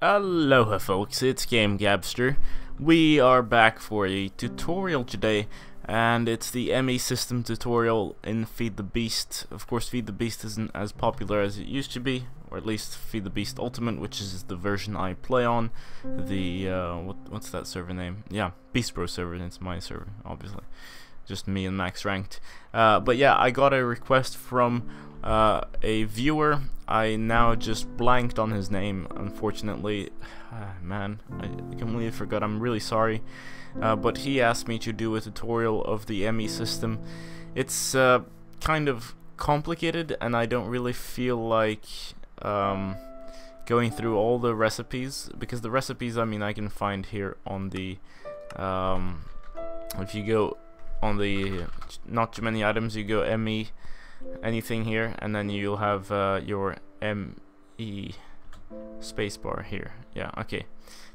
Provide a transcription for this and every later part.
Aloha folks, it's GameGabster. We are back for a tutorial today, and it's the Emmy system tutorial in Feed the Beast. Of course, Feed the Beast isn't as popular as it used to be, or at least Feed the Beast Ultimate, which is the version I play on. The, what's that server name? Yeah, Beast Bro server, it's my server, obviously. Just me and Max ranked. But yeah, I got a request from a viewer. I now just blanked on his name, unfortunately. Man, I completely forgot. I'm really sorry. But he asked me to do a tutorial of the Emmy system. It's kind of complicated, and I don't really feel like going through all the recipes, because the recipes, I mean, I can find here on the if you go on the not too many items, you go Emmy anything here, and then you'll have your ME spacebar here. Yeah, okay.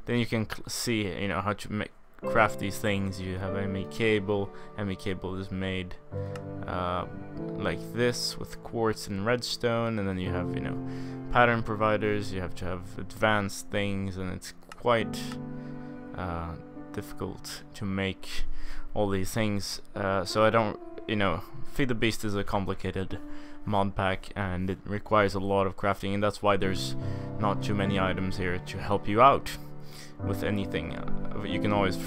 Then you can see, you know, how to craft these things. You have Emmy Cable. Emmy Cable is made like this with quartz and redstone, and then you have, you know, pattern providers. You have to have advanced things, and it's quite difficult to make all these things. So I don't, you know, Feed the Beast is a complicated mod pack, and it requires a lot of crafting, and that's why there's not too many items here to help you out with anything. You can always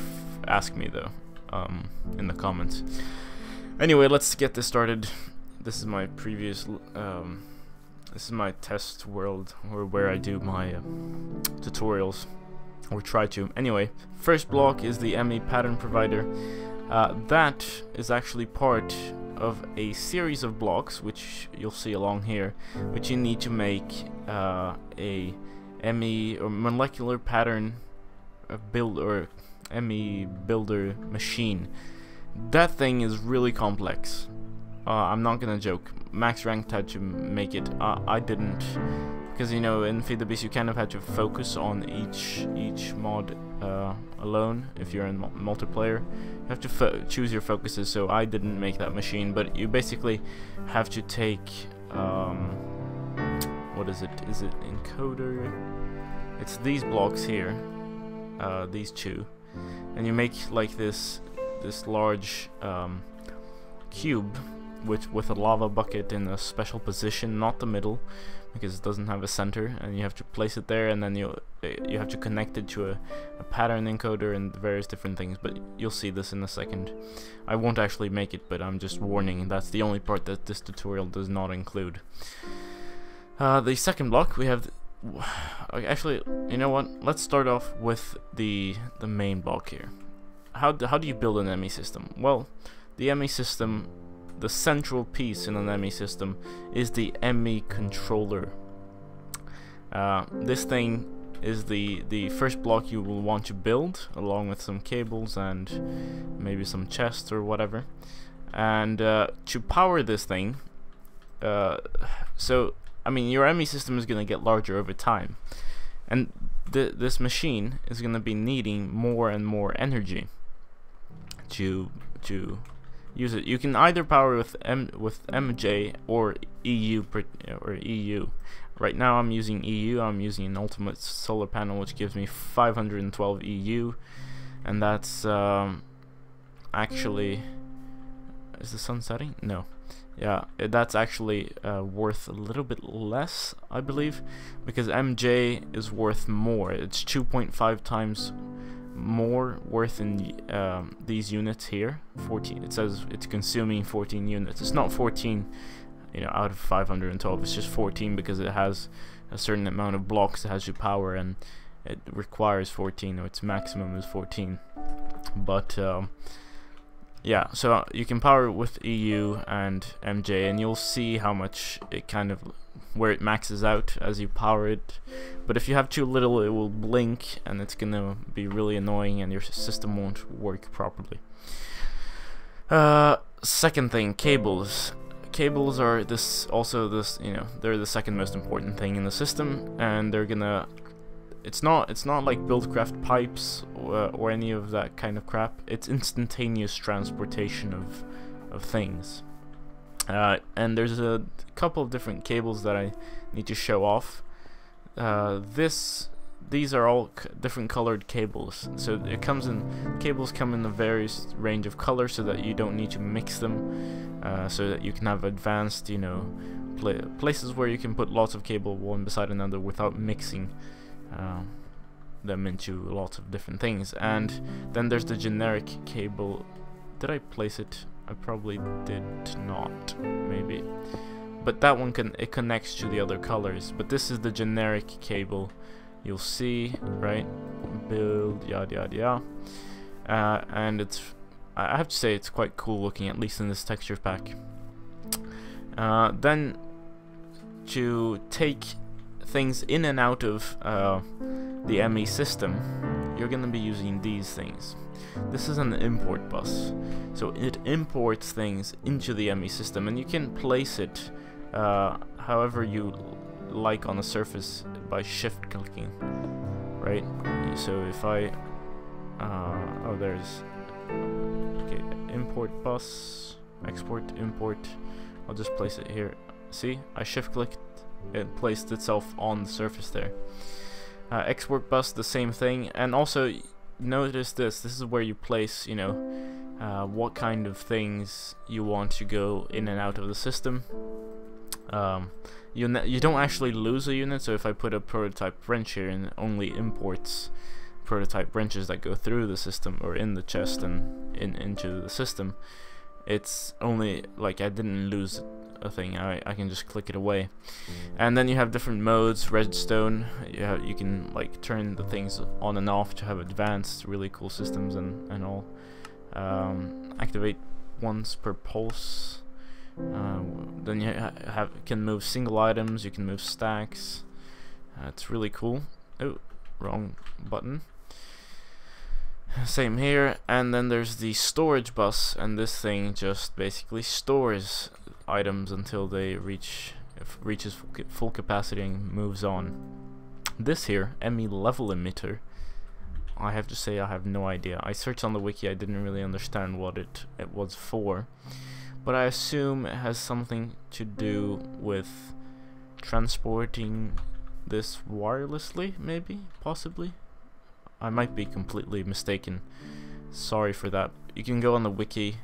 ask me though in the comments. Anyway, let's get this started. This is my previous this is my test world, or where I do my tutorials, or try to. Anyway, first block is the Emmy pattern provider. That is actually part of a series of blocks, which you'll see along here, which you need to make a Emmy or molecular pattern build, or Emmy builder machine. That thing is really complex. I'm not gonna joke. Max ranked had to make it. I didn't, because, you know, in Feed the Beast you kind of had to focus on each mod alone. If you're in multiplayer, you have to choose your focuses, so I didn't make that machine. But you basically have to take what is it? Is it Encoder? It's these blocks here, these two, and you make like this large cube with a lava bucket in a special position, not the middle, because it doesn't have a center, and you have to place it there, and then you have to connect it to a pattern encoder and various different things. But you'll see this in a second. I won't actually make it, but I'm just warning, that's the only part that this tutorial does not include. The second block, we have actually, you know what, let's start off with the main block here. How do you build an Emmy system? Well, the Emmy system, the central piece in an Emmy system, is the Emmy controller. This thing is the first block you will want to build, along with some cables and maybe some chests or whatever. And to power this thing, so I mean, your Emmy system is going to get larger over time, and this machine is going to be needing more and more energy to use it. You can either power with MJ or EU. Right now I'm using EU. I'm using an ultimate solar panel, which gives me 512 EU, and that's actually, is the sun setting? No. Yeah, that's actually worth a little bit less, I believe, because MJ is worth more. It's 2.5 times more worth in these units here. 14. It says it's consuming 14 units. It's not 14, you know, out of 512. It's just 14 because it has a certain amount of blocks it has to power, and it requires 14. Or its maximum is 14. But yeah, so you can power it with EU and MJ, and you'll see how much it kind of, where it maxes out as you power it. But if you have too little, it will blink, and it's gonna be really annoying, and your system won't work properly. Second thing, cables. Cables are you know, they're the second most important thing in the system, and they're gonna, it's not like buildcraft pipes or any of that kind of crap. It's instantaneous transportation of things. And there's a couple of different cables that I need to show off. This these are all different colored cables. So it comes in, cables come in a various range of colors so that you don't need to mix them, so that you can have advanced, you know, places where you can put lots of cable one beside another without mixing them into lots of different things. And then there's the generic cable. Did I place it? I probably did not, maybe. But that one it connects to the other colors. But this is the generic cable. You'll see, right? Build, yada yada yada. And I have to say it's quite cool looking, at least in this texture pack. Then to take things in and out of the Emmy system, you're gonna be using these things. This is an import bus, so it imports things into the Emmy system, and you can place it however you like on a surface by shift clicking, right? So if I oh, there's, okay, import bus, export, import. I'll just place it here. See, I shift clicked, it placed itself on the surface there. Export bus, the same thing. And also notice this is where you place, you know, what kind of things you want to go in and out of the system. You don't actually lose a unit, so if I put a prototype wrench here and it only imports prototype wrenches that go through the system or in the chest and into the system, it's only like I didn't lose a thing. I can just click it away. And then you have different modes. Redstone, you can like turn the things on and off to have advanced, really cool systems and all. Activate once per pulse. Then you can move single items. You can move stacks. It's really cool. Oh, wrong button. Same here. And then there's the storage bus, and this thing just basically stores items until they reaches full capacity and moves on. This here, Emmy level emitter, I have to say I have no idea. I searched on the wiki, I didn't really understand what it was for, but I assume it has something to do with transporting this wirelessly, maybe, possibly. I might be completely mistaken. Sorry for that. You can go on the wiki,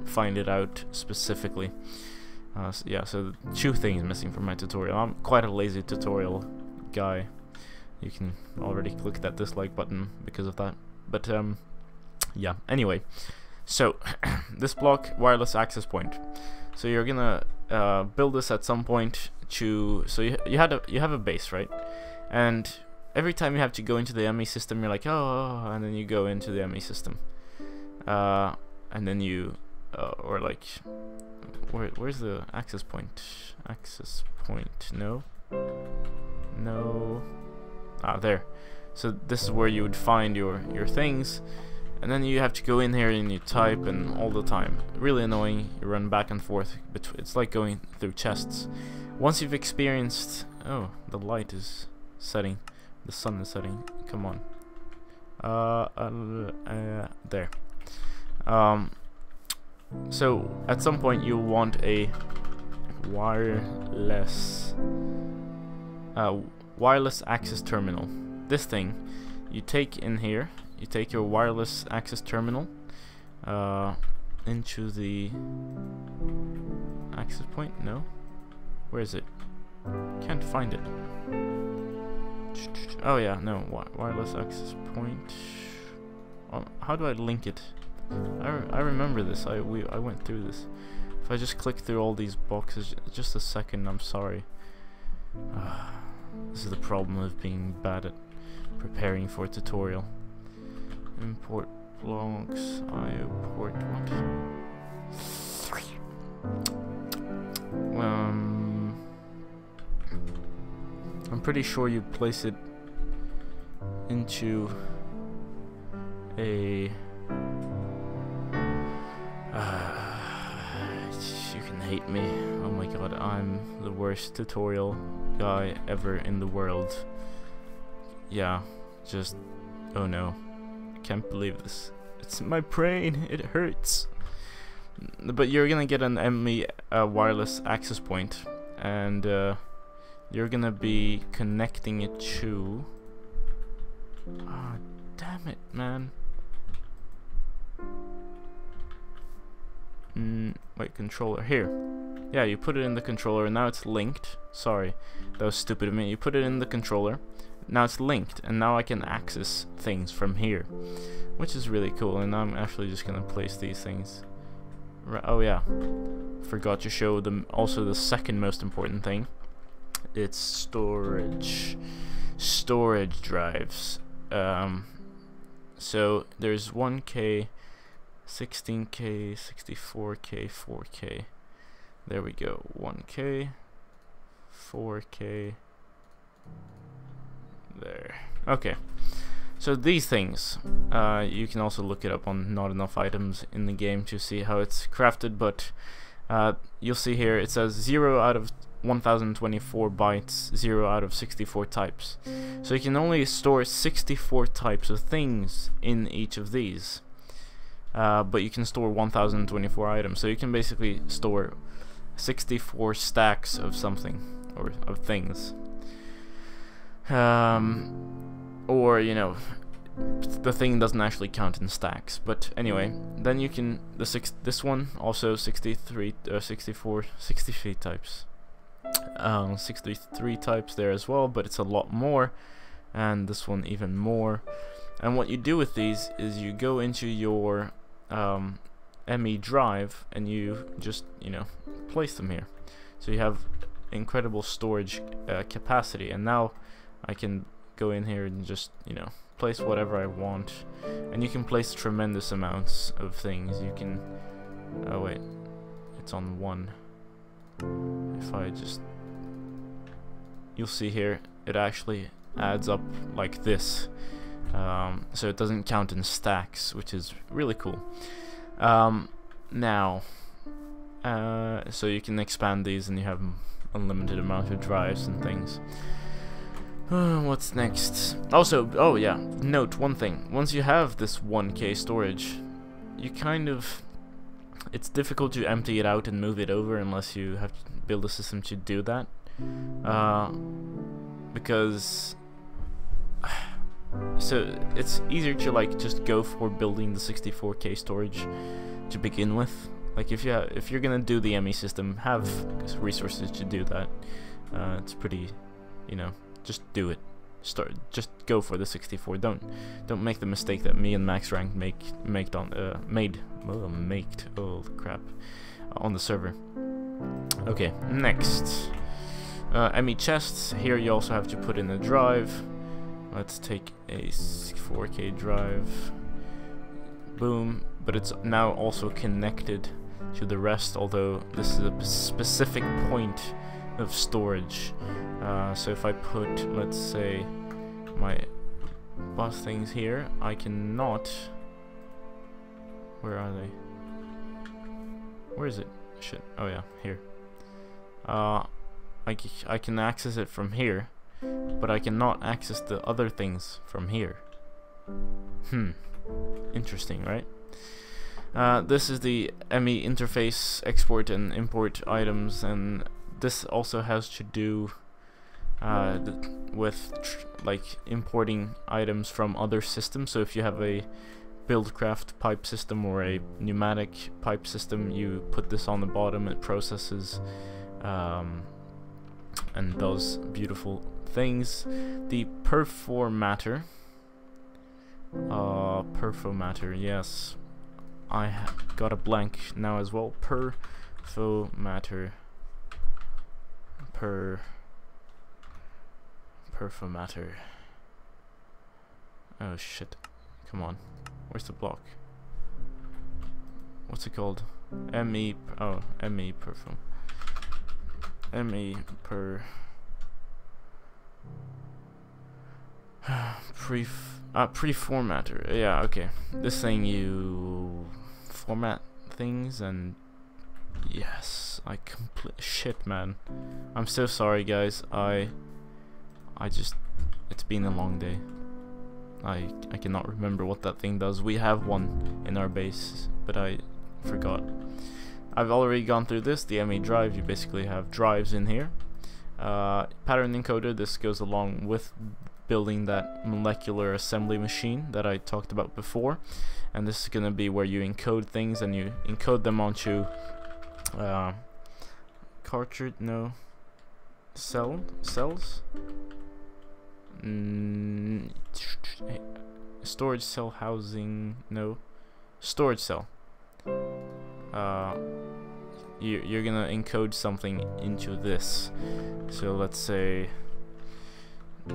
find it out specifically. So yeah, so 2 things missing from my tutorial. I'm quite a lazy tutorial guy. You can already click that dislike button because of that. But yeah, anyway. So this block, wireless access point. So you're gonna build this at some point to, so you have a base, right? And every time you have to go into the Emmy system, you're like, oh, and then you go into the Emmy system. And then you or like, where's the access point? Access point, no. Ah, there. So this is where you would find your things, and then you have to go in here and you type, and all the time. Really annoying. You run back and forth. It's like going through chests. Once you've experienced, oh, the light is setting. The sun is setting. Come on. There. So at some point you'll want a wireless access terminal. This thing you take in here. You take your wireless access terminal into the access point. No, where is it? Can't find it. Oh yeah, no, wireless access point. How do I link it? I remember this. I went through this. If I just click through all these boxes, just a second. I'm sorry. This is the problem of being bad at preparing for a tutorial. Import blocks. I import what? I'm pretty sure you place it into a. You can hate me. Oh my god, I'm the worst tutorial guy ever in the world. Yeah, just. Oh no. I can't believe this. It's my brain. It hurts. But you're gonna get an Emmy wireless access point, and you're gonna be connecting it to Ah, damn it, man. Wait, controller here. Yeah, you put it in the controller and now it's linked. Sorry, that was stupid of me. You put it in the controller, now it's linked, and now I can access things from here, which is really cool. And I'm actually just gonna place these things. Oh yeah, forgot to show them also the second most important thing. It's storage drives. So there's 1K, 16K, 64K, 4K. There we go. 1K, 4K. There. Okay. So these things, you can also look it up on Not Enough Items in the game to see how it's crafted, but you'll see here it says 0 out of 1024 bytes, 0 out of 64 types. So you can only store 64 types of things in each of these, but you can store 1024 items. So you can basically store 64 stacks of something, or of things. Or, you know, the thing doesn't actually count in stacks, but anyway, then you can, this one also 63 types. 63 types there as well, but it's a lot more, and this one even more. And what you do with these is you go into your Emmy drive and you just, you know, place them here. So you have incredible storage capacity, and now I can go in here and just, you know, place whatever I want, and you can place tremendous amounts of things. You can, oh wait, it's on 1. If I just, you'll see here, it actually adds up like this, so it doesn't count in stacks, which is really cool. Now, so you can expand these and you have unlimited amount of drives and things. What's next? Also, oh yeah, note one thing. Once you have this 1K storage, you kind of, it's difficult to empty it out and move it over unless you have to build a system to do that. Because so it's easier to like just go for building the 64K storage to begin with. Like if you're gonna do the Emmy system, have resources to do that. It's pretty, you know, just do it. Just go for the 64. Don't make the mistake that me and Max Rank made oh crap, on the server. Okay, next. Emmy Chests. Here you also have to put in a drive. Let's take a 4K drive. Boom. But it's now also connected to the rest, although this is a specific point of storage. So if I put, let's say, my bus things here, I cannot. Where are they? Where is it? Shit. Oh yeah, here. I can access it from here, but I cannot access the other things from here. Interesting, right? This is the Emmy interface, export and import items, and this also has to do with like importing items from other systems. So if you have a buildcraft pipe system or a pneumatic pipe system, you put this on the bottom, it processes and does beautiful things. The performatter, yes, I got a blank now as well. Performatter. Oh shit, come on, where's the block? What's it called? Emmy perform. Emmy preformatter. Yeah, okay. This thing, you format things, and yes, I shit, man. I'm so sorry, guys. I just, it's been a long day. I cannot remember what that thing does. We have one in our base, but I forgot. I've already gone through this. The Emmy drive, you basically have drives in here. Pattern encoder, this goes along with building that molecular assembly machine that I talked about before, and this is gonna be where you encode things, and you encode them onto cartridge, no, cells, storage cell housing, no, storage cell. You're gonna encode something into this. So let's say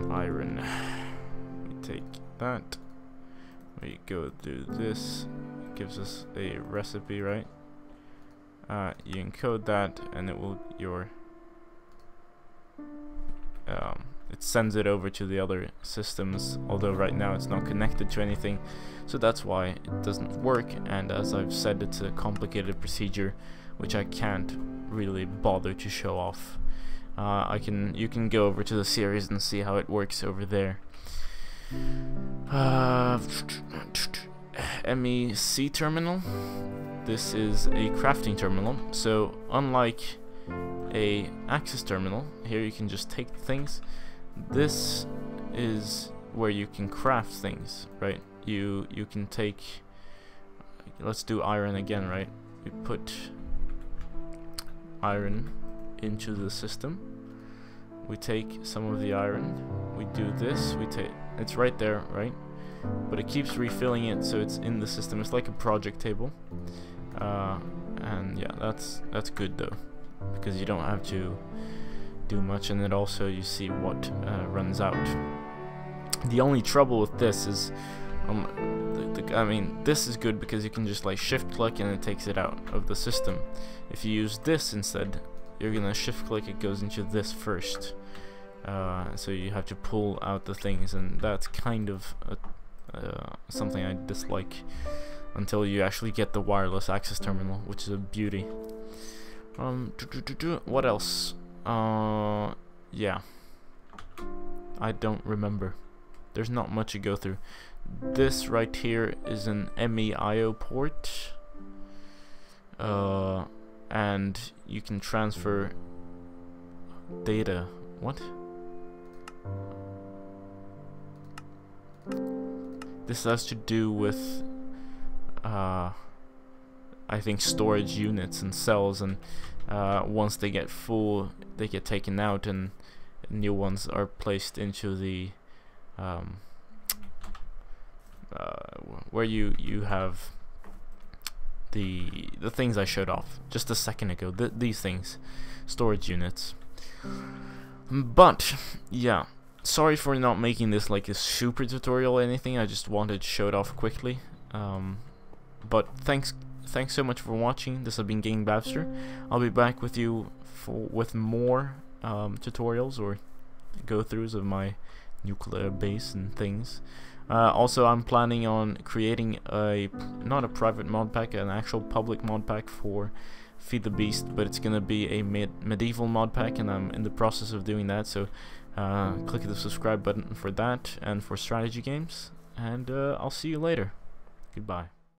iron. We take that, we go do this, it gives us a recipe, right? You encode that, and it will it sends it over to the other systems, although right now it's not connected to anything, so that's why it doesn't work. And as I've said, it's a complicated procedure which I can't really bother to show off. You can go over to the series and see how it works over there. Emmy Terminal. This is a crafting terminal, so unlike a access terminal, here you can just take things. This is where you can craft things, right? You can take, let's do iron again, right? We put iron into the system, we take some of the iron, we do this, we take, it's right there, right? But it keeps refilling it, so it's in the system. It's like a project table, and yeah, that's good though, because you don't have to do much, and then also you see what runs out. The only trouble with this is, I mean, this is good because you can just like shift click and it takes it out of the system. If you use this instead, you're gonna shift click, it goes into this first, so you have to pull out the things, and that's kind of something I dislike until you actually get the wireless access terminal, which is a beauty. What else? Yeah, I don't remember. There's not much to go through. This right here is an Emmy IO port, and you can transfer data. What? This has to do with I think storage units and cells, and once they get full, they get taken out and new ones are placed into the where you have the things I showed off just a second ago, these things, storage units. But yeah, sorry for not making this like a super tutorial or anything, I just wanted to show it off quickly. But thanks so much for watching. This has been GameGabster. I'll be back with you with more tutorials or go-throughs of my nuclear base and things. Also, I'm planning on creating not a private mod pack, an actual public mod pack for Feed the Beast, but it's gonna be a medieval mod pack, and I'm in the process of doing that, so click the subscribe button for that and for strategy games, and I'll see you later. Goodbye.